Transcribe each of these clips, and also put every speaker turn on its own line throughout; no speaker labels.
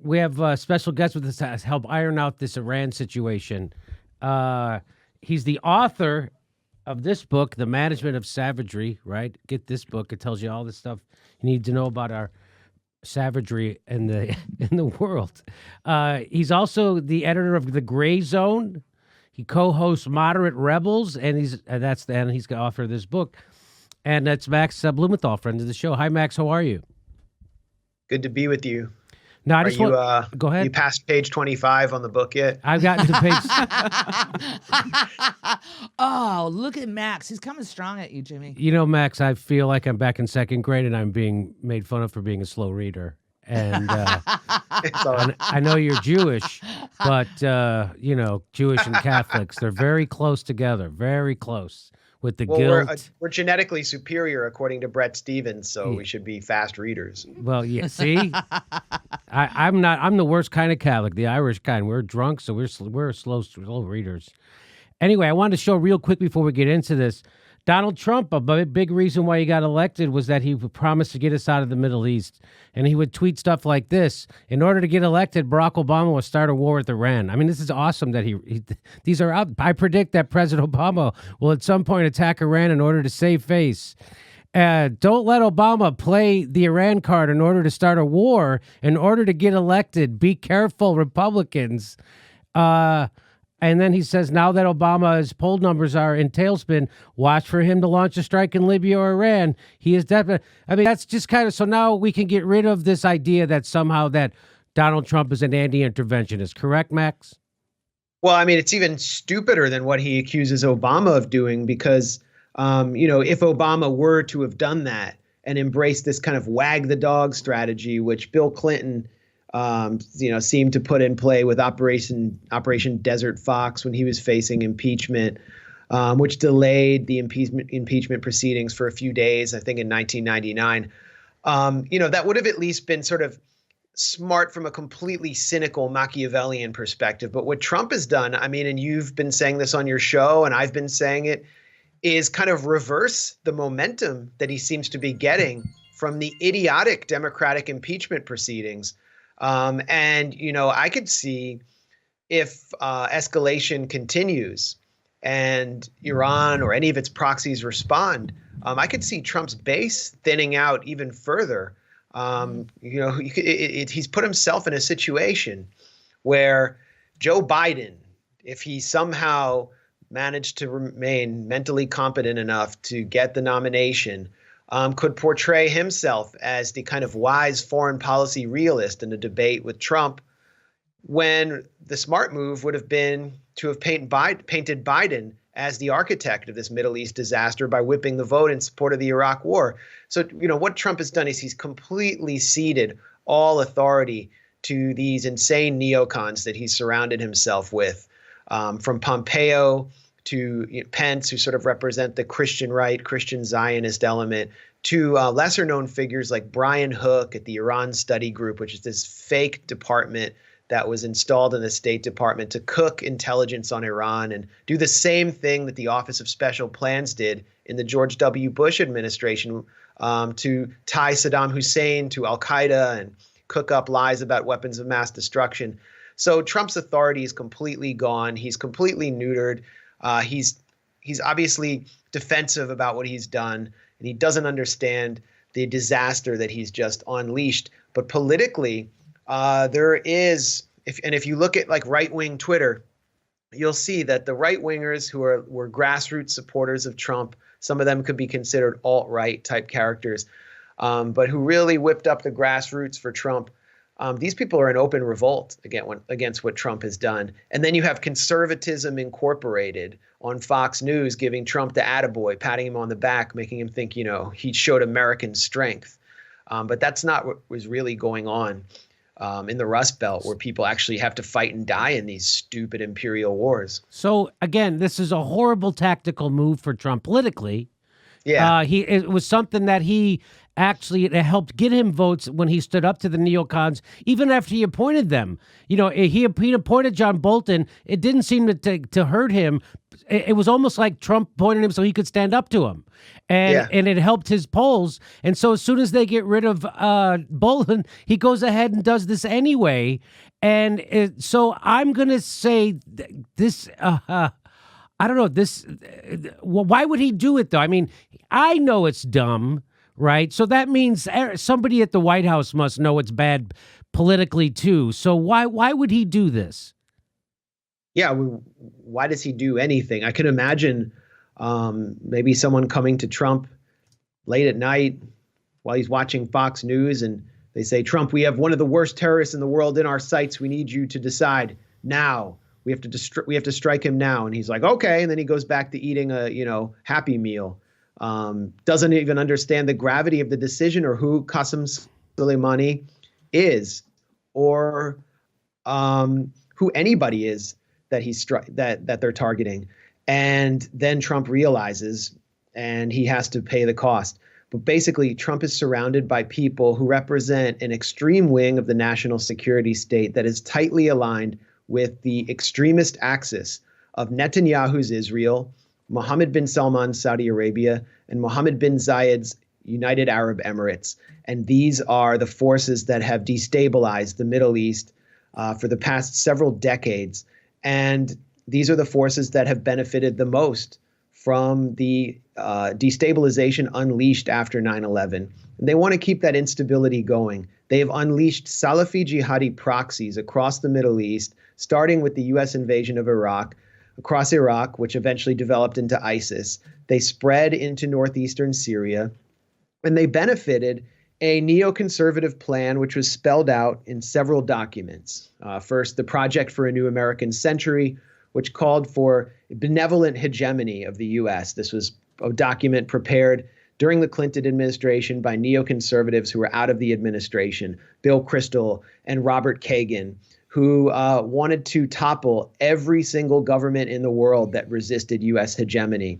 we have a special guest with us to help iron out this Iran situation. He's the author of this book, The Management of Savagery, right? Get this book. It tells you all the stuff you need to know about our savagery in the world. He's also the editor of The Gray Zone. He co-hosts Moderate Rebels, and he's the author of this book. And that's Max Blumenthal, friend of the show. Hi, Max. How are you?
Good to be with you.
No, I just
go ahead. You passed page 25 on the book yet?
I've gotten to page.
Oh, look at Max. He's coming strong at you, Jimmy.
You know, Max, I feel like I'm back in second grade and I'm being made fun of for being a slow reader. And I know you're Jewish, but, Jewish and Catholics, they're very close together, very close. With the guilt.
We're genetically superior according to Brett Stevens, so we should be fast readers.
Well, yeah. See, I'm not. I'm the worst kind of Catholic, the Irish kind. We're drunk, so we're slow readers. Anyway, I wanted to show real quick before we get into this. Donald Trump, a big reason why he got elected was that he promised to get us out of the Middle East. And he would tweet stuff like this. In order to get elected, Barack Obama will start a war with Iran. I mean, this is awesome that these are out. I predict that President Obama will at some point attack Iran in order to save face. Don't let Obama play the Iran card in order to start a war, in order to get elected. Be careful, Republicans. And then he says, now that Obama's poll numbers are in tailspin, watch for him to launch a strike in Libya or Iran. He is definitely. I mean, that's just kind of, so now we can get rid of this idea that somehow that Donald Trump is an anti-interventionist. Correct, Max?
Well, I mean, it's even stupider than what he accuses Obama of doing because, if Obama were to have done that and embraced this kind of wag the dog strategy, which Bill Clinton seemed to put in play with Operation Desert Fox when he was facing impeachment, which delayed the impeachment proceedings for a few days, I think in 1999. That would have at least been sort of smart from a completely cynical Machiavellian perspective. But what Trump has done, I mean, and you've been saying this on your show and I've been saying it, is kind of reverse the momentum that he seems to be getting from the idiotic Democratic impeachment proceedings. I could see if escalation continues and Iran or any of its proxies respond, I could see Trump's base thinning out even further. He's put himself in a situation where Joe Biden, if he somehow managed to remain mentally competent enough to get the nomination, could portray himself as the kind of wise foreign policy realist in a debate with Trump, when the smart move would have been to have painted Biden as the architect of this Middle East disaster by whipping the vote in support of the Iraq war. So, what Trump has done is he's completely ceded all authority to these insane neocons that he's surrounded himself with, from Pompeo to Pence, who sort of represent the Christian right, Christian Zionist element, to lesser known figures like Brian Hook at the Iran Study Group, which is this fake department that was installed in the State Department to cook intelligence on Iran and do the same thing that the Office of Special Plans did in the George W. Bush administration, to tie Saddam Hussein to al-Qaeda and cook up lies about weapons of mass destruction. So Trump's authority is completely gone. He's completely neutered. He's obviously defensive about what he's done, and he doesn't understand the disaster that he's just unleashed. But politically, there is, if you look at like right-wing Twitter, you'll see that the right-wingers who were grassroots supporters of Trump, some of them could be considered alt-right type characters, but who really whipped up the grassroots for Trump. These people are in open revolt against what Trump has done. And then you have Conservatism Incorporated on Fox News giving Trump the attaboy, patting him on the back, making him think, he showed American strength. But that's not what was really going on in the Rust Belt, where people actually have to fight and die in these stupid imperial wars.
So, again, this is a horrible tactical move for Trump politically.
Yeah.
It was something that it helped get him votes when he stood up to the neocons, even after he appointed them. He appointed John Bolton. It didn't seem to hurt him it was almost like Trump pointed him so he could stand up to him. And it helped his polls. And so as soon as they get rid of Bolin, he goes ahead and does this anyway. And so I'm going to say this, I don't know, this, why would he do it though? I mean, I know it's dumb, right? So that means somebody at the White House must know it's bad politically too. So why would he do this?
Yeah, why does he do anything? I can imagine maybe someone coming to Trump late at night while he's watching Fox News, and they say, Trump, we have one of the worst terrorists in the world in our sights. We need you to decide now. We have to strike him now. And he's like, okay. And then he goes back to eating a Happy Meal. Doesn't even understand the gravity of the decision or who Qasem Soleimani is, or who anybody is that they're targeting. And then Trump realizes, and he has to pay the cost. But basically, Trump is surrounded by people who represent an extreme wing of the national security state that is tightly aligned with the extremist axis of Netanyahu's Israel, Mohammed bin Salman's Saudi Arabia, and Mohammed bin Zayed's United Arab Emirates. And these are the forces that have destabilized the Middle East for the past several decades. And these are the forces that have benefited the most from the destabilization unleashed after 9/11. And they want to keep that instability going. They have unleashed Salafi jihadi proxies across the Middle East, starting with the U.S. invasion of Iraq, across Iraq, which eventually developed into ISIS. They spread into northeastern Syria, and they benefited a neoconservative plan which was spelled out in several documents. First, the Project for a New American Century, which called for benevolent hegemony of the U.S. This was a document prepared during the Clinton administration by neoconservatives who were out of the administration, Bill Kristol and Robert Kagan, who wanted to topple every single government in the world that resisted U.S. hegemony.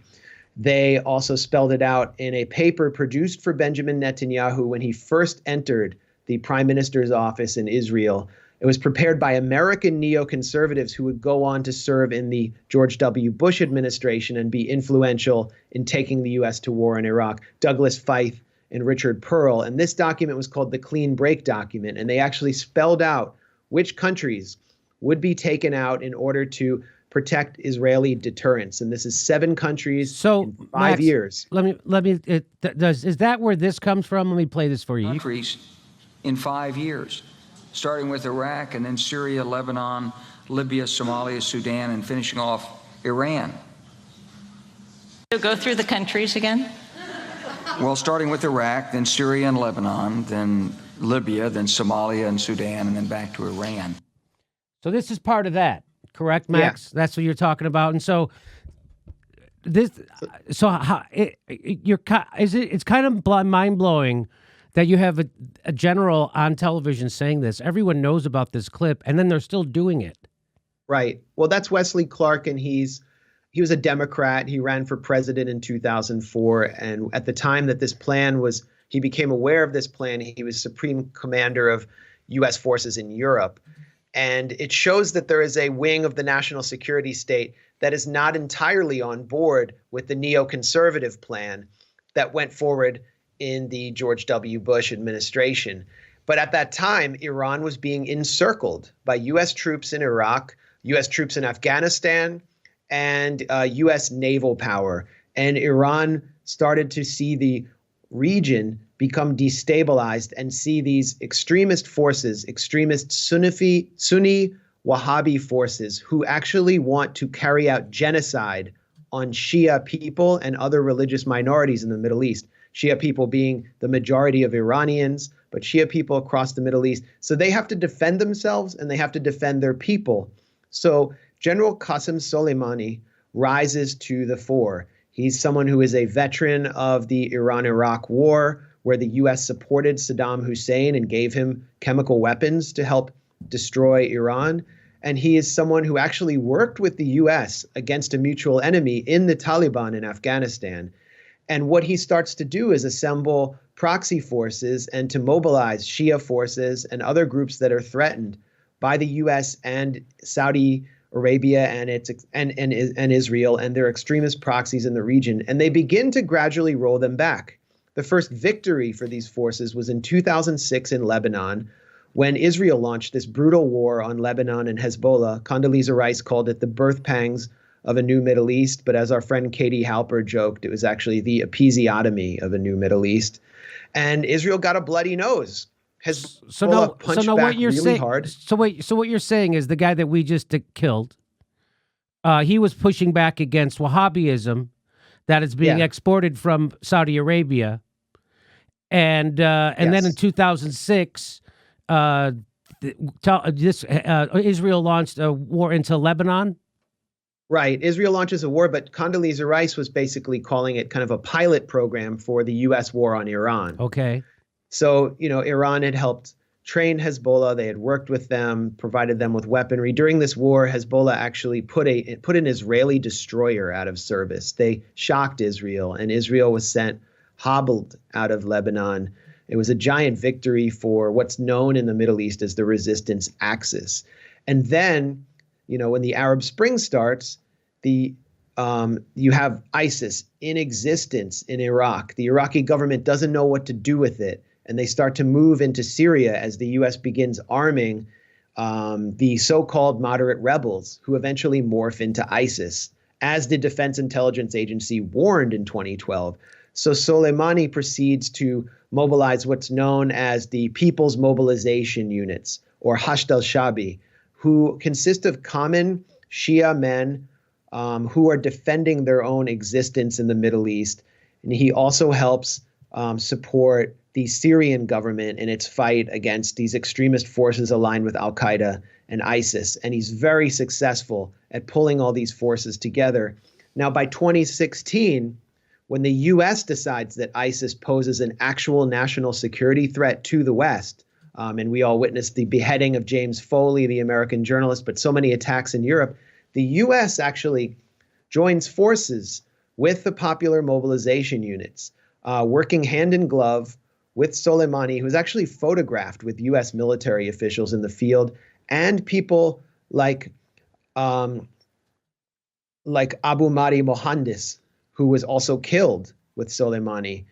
They also spelled it out in a paper produced for Benjamin Netanyahu when he first entered the prime minister's office in Israel. It was prepared by American neoconservatives who would go on to serve in the George W. Bush administration and be influential in taking the U.S. to war in Iraq, Douglas Feith and Richard Pearl. And this document was called the Clean Break document. And they actually spelled out which countries would be taken out in order to protect Israeli deterrence. And this is 7 countries in 5
Max,
years.
Is that where this comes from? Let me play this for you.
Countries in 5 years, starting with Iraq and then Syria, Lebanon, Libya, Somalia, Sudan, and finishing off Iran.
So go through the countries again.
Well, starting with Iraq, then Syria and Lebanon, then Libya, then Somalia and Sudan, and then back to Iran.
So this is part of that, correct, Max?
Yeah.
That's what you're talking about. And so this, it's kind of mind blowing that you have a general on television saying this. Everyone knows about this clip, and then they're still doing it.
Right. Well, that's Wesley Clark, and he was a Democrat. He ran for president in 2004, and at the time that this plan was, he became aware of this plan. He was supreme commander of U.S. forces in Europe, and it shows that there is a wing of the national security state that is not entirely on board with the neoconservative plan that went forward in the George W. Bush administration. But at that time, Iran was being encircled by U.S. troops in Iraq, U.S. troops in Afghanistan, and U.S. naval power. And Iran started to see the region become destabilized and see these extremist forces, extremist Sunni Wahhabi forces who actually want to carry out genocide on Shia people and other religious minorities in the Middle East. Shia people being the majority of Iranians, but Shia people across the Middle East. So they have to defend themselves and they have to defend their people. So General Qasem Soleimani rises to the fore. He's someone who is a veteran of the Iran-Iraq War, where the U.S. supported Saddam Hussein and gave him chemical weapons to help destroy Iran. And he is someone who actually worked with the U.S. against a mutual enemy in the Taliban in Afghanistan. And what he starts to do is assemble proxy forces and to mobilize Shia forces and other groups that are threatened by the U.S. and Saudi Arabia and Israel and their extremist proxies in the region, and they begin to gradually roll them back. The first victory for these forces was in 2006 in Lebanon, when Israel launched this brutal war on Lebanon and Hezbollah. Condoleezza Rice called it the birth pangs of a new Middle East, but as our friend Katie Halper joked, it was actually the episiotomy of a new Middle East. And Israel got a bloody nose. Hezbollah punched back really hard.
So what you're saying is the guy that we just killed, he was pushing back against Wahhabism that is being exported from Saudi Arabia, and then in 2006, Israel launched a war into Lebanon.
Right. Israel launches a war, but Condoleezza Rice was basically calling it kind of a pilot program for the U.S. war on Iran.
Okay.
So, Iran had helped train Hezbollah. They had worked with them, provided them with weaponry. During this war, Hezbollah actually put an Israeli destroyer out of service. They shocked Israel, and Israel was sent hobbled out of Lebanon. It was a giant victory for what's known in the Middle East as the resistance axis. And then, when the Arab Spring starts, you have ISIS in existence in Iraq. The Iraqi government doesn't know what to do with it, and they start to move into Syria as the U.S. begins arming the so-called moderate rebels, who eventually morph into ISIS, as the Defense Intelligence Agency warned in 2012. So Soleimani proceeds to mobilize what's known as the People's Mobilization Units, or Hashd al-Shabi, who consist of common Shia men who are defending their own existence in the Middle East. And he also helps support the Syrian government in its fight against these extremist forces aligned with al-Qaeda and ISIS. And he's very successful at pulling all these forces together. Now, by 2016, when the U.S. decides that ISIS poses an actual national security threat to the West, and we all witnessed the beheading of James Foley, the American journalist, but so many attacks in Europe, the U.S. actually joins forces with the Popular Mobilization Units, working hand in glove with Soleimani, who was actually photographed with U.S. military officials in the field, and people like Abu Mahdi Mohandes, who was also killed with Soleimani,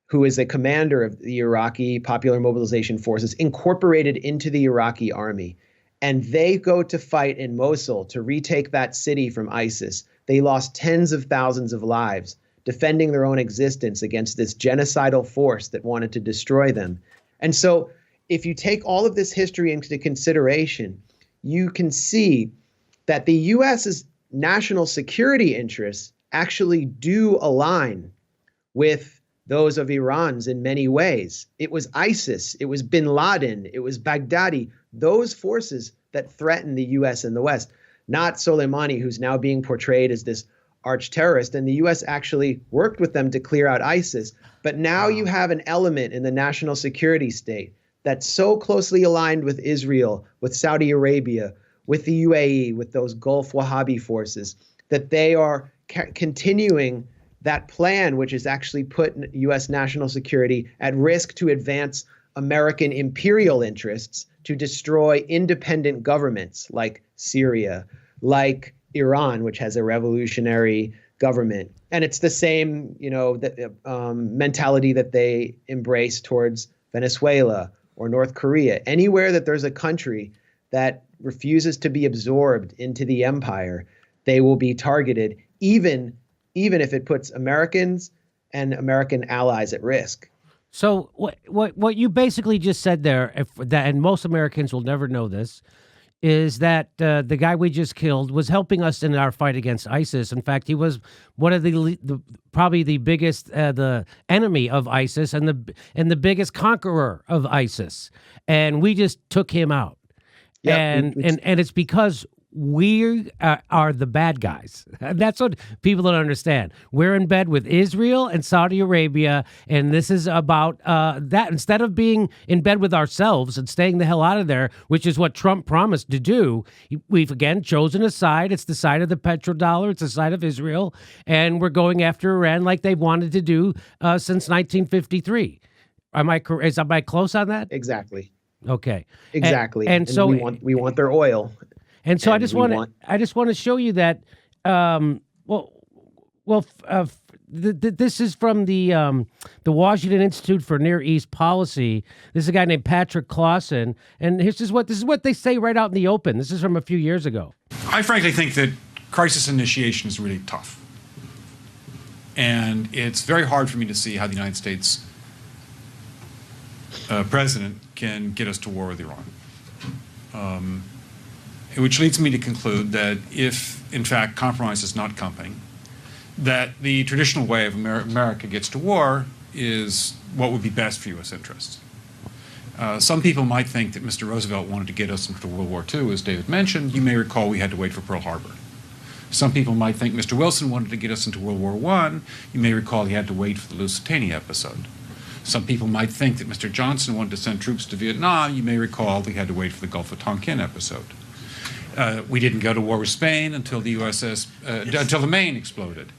who is a commander of the Iraqi Popular Mobilization Forces, incorporated into the Iraqi army. And they go to fight in Mosul to retake that city from ISIS. They lost tens of thousands of lives defending their own existence against this genocidal force that wanted to destroy them. And so if you take all of this history into consideration, you can see that the U.S.'s national security interests actually do align with those of Iran's in many ways. It was ISIS, it was bin Laden, it was Baghdadi, those forces that threaten the U.S. and the West, not Soleimani, who's now being portrayed as this arch terrorist. And the U.S. actually worked with them to clear out ISIS. But now you have an element in the national security state that's so closely aligned with Israel, with Saudi Arabia, with the UAE, with those Gulf Wahhabi forces, that they are continuing that plan, which has actually put U.S. national security at risk to advance American imperial interests, to destroy independent governments like Syria, like Iran, which has a revolutionary government. And it's the same, mentality that they embrace towards Venezuela or North Korea. Anywhere that there's a country that refuses to be absorbed into the empire, they will be targeted, even if it puts Americans and American allies at risk.
So what you basically just said there, and most Americans will never know this, is that the guy we just killed was helping us in our fight against ISIS. In fact, he was one of the probably the biggest the enemy of ISIS and the biggest conqueror of ISIS, and we just took him out.
Yeah,
and it's because we are the bad guys. That's what people don't understand. We're in bed with Israel and Saudi Arabia, and this is about that. Instead of being in bed with ourselves and staying the hell out of there, which is what Trump promised to do, we've again chosen a side. It's the side of the petrodollar. It's the side of Israel, and we're going after Iran like they've wanted to do since 1953. Am I close on that?
Exactly.
Okay.
Exactly.
And so
we want their oil.
And so
And we want-
I just want to show you that. This is from the Washington Institute for Near East Policy. This is a guy named Patrick Clausen, and this is what they say right out in the open. This is from a few years ago.
I frankly think that crisis initiation is really tough, and it's very hard for me to see how the United States president can get us to war with Iran. Which leads me to conclude that if, in fact, compromise is not coming, that the traditional way of America gets to war is what would be best for U.S. interests. Some people might think that Mr. Roosevelt wanted to get us into World War II, as David mentioned. You may recall we had to wait for Pearl Harbor. Some people might think Mr. Wilson wanted to get us into World War I. You may recall he had to wait for the Lusitania episode. Some people might think that Mr. Johnson wanted to send troops to Vietnam. You may recall we had to wait for the Gulf of Tonkin episode. We didn't go to war with Spain until the until the Maine exploded.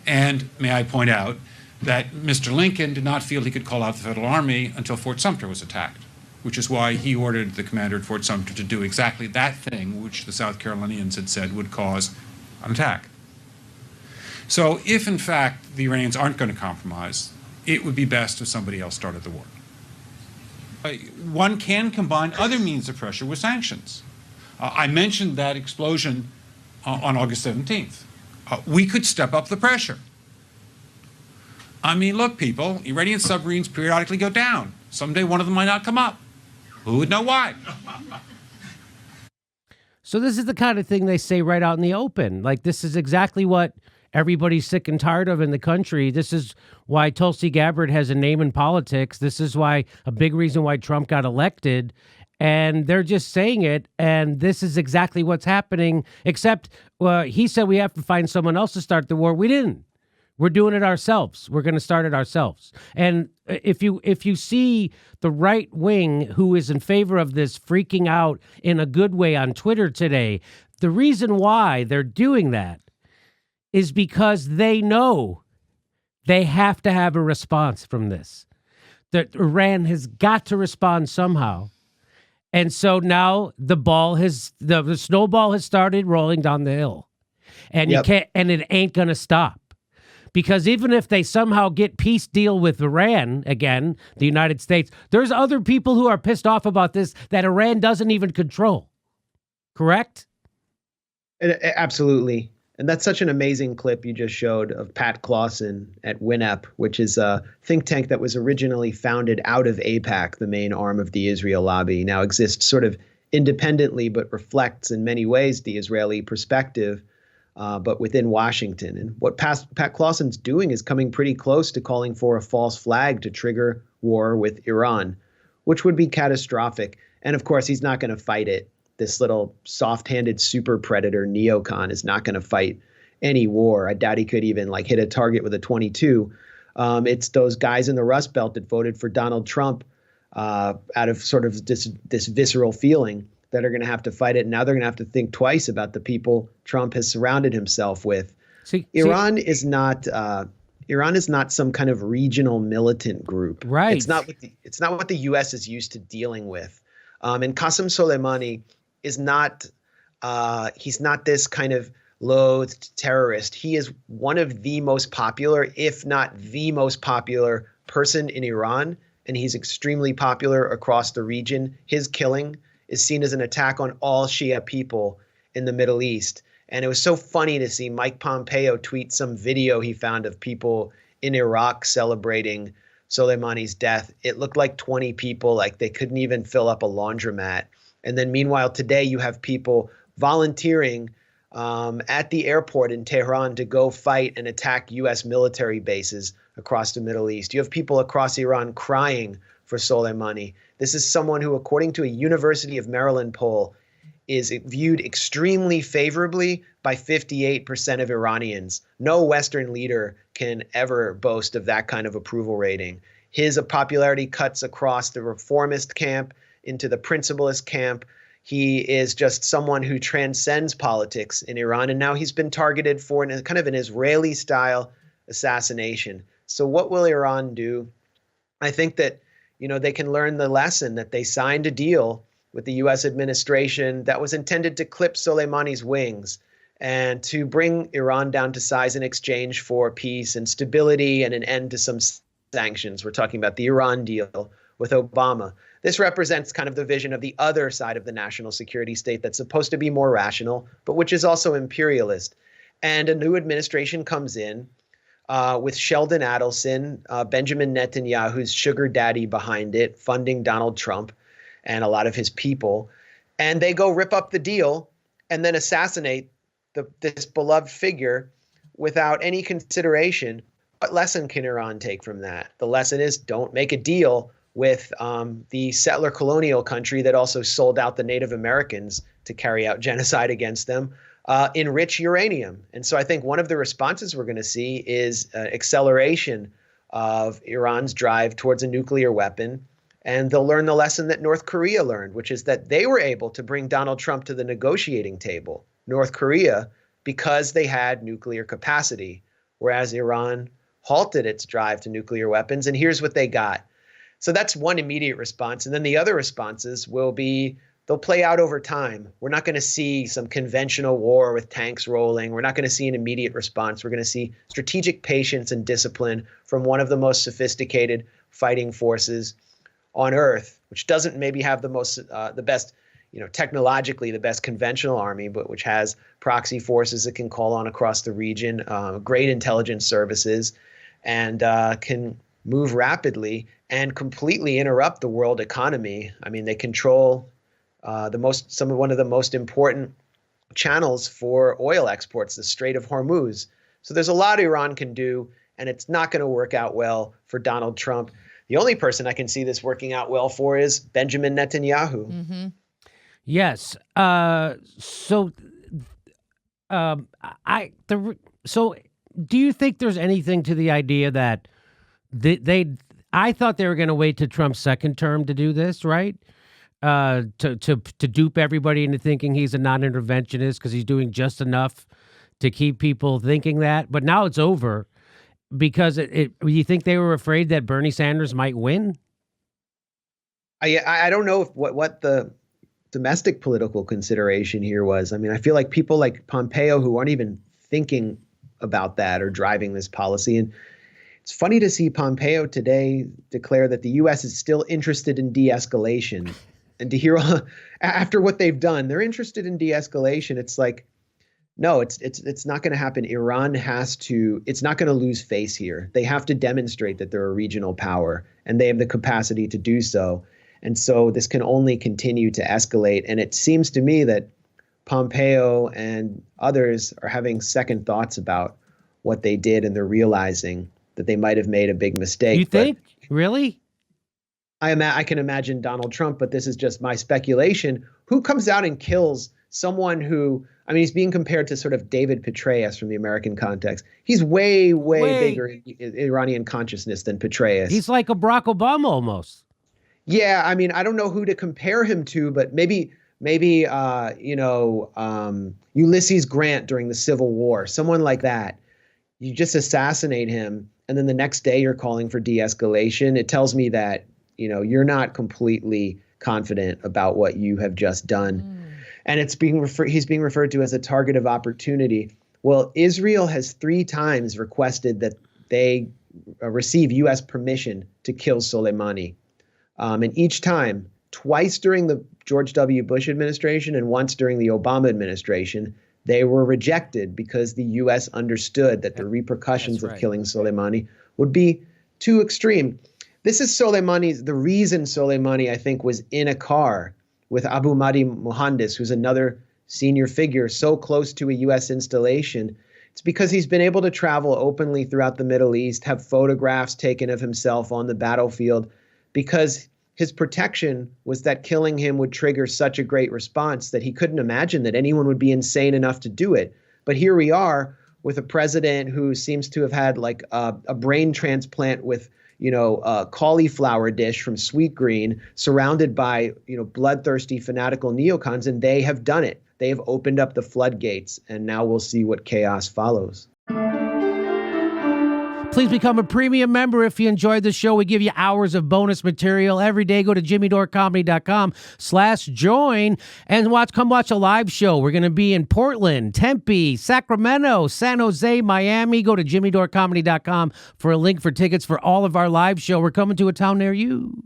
And may I point out that Mr. Lincoln did not feel he could call out the Federal Army until Fort Sumter was attacked, which is why he ordered the commander at Fort Sumter to do exactly that thing which the South Carolinians had said would cause an attack. So if, in fact, the Iranians aren't going to compromise, it would be best if somebody else started the war. One can combine other means of pressure with sanctions. I mentioned that explosion on August 17th. We could step up the pressure. I mean, look, people, Iranian submarines periodically go down. Someday one of them might not come up. Who would know why?
So this is the kind of thing they say right out in the open. Like, this is exactly what everybody's sick and tired of in the country. This is why Tulsi Gabbard has a name in politics. This is why a big reason why Trump got elected. And they're just saying it, and this is exactly what's happening, except he said we have to find someone else to start the war. We didn't. We're doing it ourselves. We're going to start it ourselves. And if you see the right wing who is in favor of this freaking out in a good way on Twitter today, the reason why they're doing that is because they know they have to have a response from this. That Iran has got to respond somehow. And so now the snowball has started rolling down the hill, and you can't, and it ain't going to stop, because even if they somehow get peace deal with Iran again, the United States, there's other people who are pissed off about this that Iran doesn't even control. Correct?
Absolutely. And that's such an amazing clip you just showed of Pat Clausen at WINEP, which is a think tank that was originally founded out of AIPAC, the main arm of the Israel lobby, now exists sort of independently, but reflects in many ways the Israeli perspective, but within Washington. And what Pat Clausen's doing is coming pretty close to calling for a false flag to trigger war with Iran, which would be catastrophic. And of course, he's not going to fight it. This little soft-handed super predator neocon is not going to fight any war. I doubt he could even hit a target with a 22. It's those guys in the Rust Belt that voted for Donald Trump out of sort of this visceral feeling that are going to have to fight it. And now they're going to have to think twice about the people Trump has surrounded himself with. Iran is not some kind of regional militant group.
Right.
It's not what the U.S. is used to dealing with. And Qasem Soleimani is not he's not this kind of loathed terrorist. He is one of the most popular, if not the most popular person in Iran, and he's extremely popular across the region. His killing is seen as an attack on all Shia people in the Middle East. And it was so funny to see Mike Pompeo tweet some video he found of people in Iraq celebrating Soleimani's death. It looked like 20 people, like they couldn't even fill up a laundromat. And then meanwhile, today you have people volunteering at the airport in Tehran to go fight and attack U.S. military bases across the Middle East. You have people across Iran crying for Soleimani. This is someone who, according to a University of Maryland poll, is viewed extremely favorably by 58% of Iranians. No Western leader can ever boast of that kind of approval rating. His popularity cuts across the reformist camp into the principlist camp. He is just someone who transcends politics in Iran, and now he's been targeted for kind of an Israeli-style assassination. So what will Iran do? I think that they can learn the lesson that they signed a deal with the U.S. administration that was intended to clip Soleimani's wings and to bring Iran down to size in exchange for peace and stability and an end to some sanctions. We're talking about the Iran deal with Obama. This represents kind of the vision of the other side of the national security state that's supposed to be more rational, but which is also imperialist. And a new administration comes in with Sheldon Adelson, Benjamin Netanyahu's sugar daddy behind it, funding Donald Trump and a lot of his people. And they go rip up the deal and then assassinate this beloved figure without any consideration. What lesson can Iran take from that? The lesson is don't make a deal with the settler colonial country that also sold out the Native Americans to carry out genocide against them, enrich uranium. And so I think one of the responses we're going to see is acceleration of Iran's drive towards a nuclear weapon. And they'll learn the lesson that North Korea learned, which is that they were able to bring Donald Trump to the negotiating table, North Korea, because they had nuclear capacity, whereas Iran halted its drive to nuclear weapons. And here's what they got. So that's one immediate response. And then the other responses will be, they'll play out over time. We're not going to see some conventional war with tanks rolling. We're not going to see an immediate response. We're going to see strategic patience and discipline from one of the most sophisticated fighting forces on Earth, which doesn't maybe have the best, technologically the best conventional army, but which has proxy forces it can call on across the region, great intelligence services, and can move rapidly and completely interrupt the world economy. I mean, they control one of the most important channels for oil exports, the Strait of Hormuz. So there's a lot Iran can do, and it's not going to work out well for Donald Trump. The only person I can see this working out well for is Benjamin Netanyahu.
Mm-hmm.
Yes. So do you think there's anything to the idea that I thought they were going to wait to Trump's second term to do this, right? To dupe everybody into thinking he's a non-interventionist because he's doing just enough to keep people thinking that. But now it's over. Because you think they were afraid that Bernie Sanders might win?
I don't know what the domestic political consideration here was. I mean, I feel like people like Pompeo who aren't even thinking about that are driving this policy. And it's funny to see Pompeo today declare that the U.S. is still interested in de-escalation. And to hear after what they've done, they're interested in de-escalation. It's like, no, it's not going to happen. Iran it's not going to lose face here. They have to demonstrate that they're a regional power and they have the capacity to do so. And so this can only continue to escalate. And it seems to me that Pompeo and others are having second thoughts about what they did, and they're realizing that they might have made a big mistake.
You think? Really?
I can imagine Donald Trump, but this is just my speculation. Who comes out and kills someone who, I mean, he's being compared to sort of David Petraeus from the American context. He's way bigger in Iranian consciousness than Petraeus.
He's like a Barack Obama almost.
Yeah, I mean, I don't know who to compare him to, but maybe Ulysses Grant during the Civil War, someone like that. You just assassinate him, and then the next day you're calling for de-escalation. It tells me that, you're not completely confident about what you have just done. And he's being referred to as a target of opportunity. Well, Israel has 3 times requested that they receive U.S. permission to kill Soleimani. And each time, twice during the George W. Bush administration and once during the Obama administration, they were rejected because the U.S. understood that the repercussions of killing Soleimani would be too extreme. This is the reason Soleimani, I think, was in a car with Abu Mahdi Mohandes, who's another senior figure so close to a U.S. installation. It's because he's been able to travel openly throughout the Middle East, have photographs taken of himself on the battlefield, because his protection was that killing him would trigger such a great response that he couldn't imagine that anyone would be insane enough to do it. But here we are with a president who seems to have had like a brain transplant with a cauliflower dish from Sweetgreen, surrounded by, bloodthirsty fanatical neocons, and they have done it. They have opened up the floodgates, and now we'll see what chaos follows.
Please become a premium member if you enjoyed the show. We give you hours of bonus material every day. Go to jimmydorecomedy.com/join and come watch a live show. We're going to be in Portland, Tempe, Sacramento, San Jose, Miami. Go to jimmydorecomedy.com for a link for tickets for all of our live show. We're coming to a town near you.